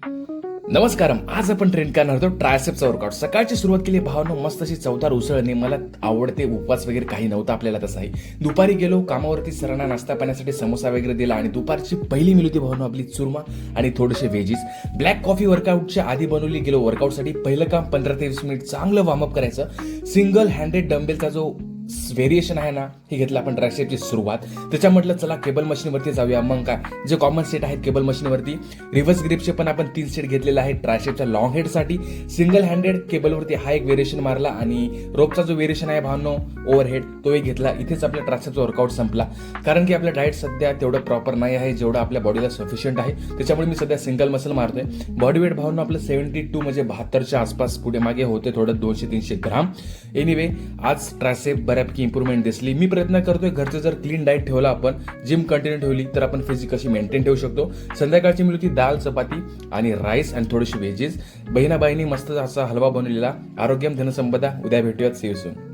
नमस्कारम. आज आपण ट्रेन करणार होतो ट्रायसेप्सचा वर्कआउट. सकाळची सुरुवात केली भावांनो, मस्त अशी चवदार उसळणी. मला आवडते. उपवास वगैरे काही नव्हता आपल्याला तसाही. दुपारी गेलो कामावरती, सरांना नाश्ता पाण्यासाठी समोसा वगैरे दिला आणि दुपारची पहिली मिल होती भावांनो आपली चुरमा आणि थोडेसे व्हेजीस. ब्लॅक कॉफी वर्कआउटच्या आधी बनवली. गेलो वर्कआउटसाठी. पहिलं काम 15 ते 20 मिनिट चांगलं वॉर्मअप करायचं. सिंगल हँडेड डंबेलचा जो व्हेरिएशन आहे ना, हे घेतलं आपण ट्रायसेपची सुरुवात. त्याच्या म्हटलं चला केबल मशीनवरती जाऊया. मग काय जे कॉमन सेट आहेत केबल मशीनवरती, रिव्हर्स ग्रिपचे पण आपण 3 सेट घेतलेला आहे. ट्रायसेपच्या लॉंग हेडसाठी सिंगल हँडेड केबलवरती हा एक व्हेरिएशन मारला आणि रोपचा जो व्हेरिएशन आहे भावनो ओव्हरहेड तो एक घेतला. इथेच आपल्या ट्रायसेपचा वर्कआउट संपला. कारण की आपलं डाएट सध्या तेवढं प्रॉपर नाही आहे जेवढं आपल्या बॉडीला सफिशियंट आहे. त्याच्यामुळे मी सध्या सिंगल मसल मारतोय. बॉडी वेट भावनो आपलं 72 म्हणजे 72च्या आसपास पुढे मागे होते थोडं 200-300 ग्राम. एनिवे आज ट्रायसेप बऱ्यापैकी इम्प्रूव्हमेंट दिसली. मी प्रयत्न करतोय घरचं जर क्लीन डाएट ठेवला, आपण जिम कंटिन्यू ठेवली तर आपण फिजिक कशी मेंटेन ठेवू शकतो. संध्याकाळची मिळती दाल चपाती आणि राईस आणि थोडीशी व्हेजीस. बहिणाबाईंनी मस्त असा हलवा बनवलेला. आरोग्यम धनसंपदा. उद्या भेटूयात. See you soon.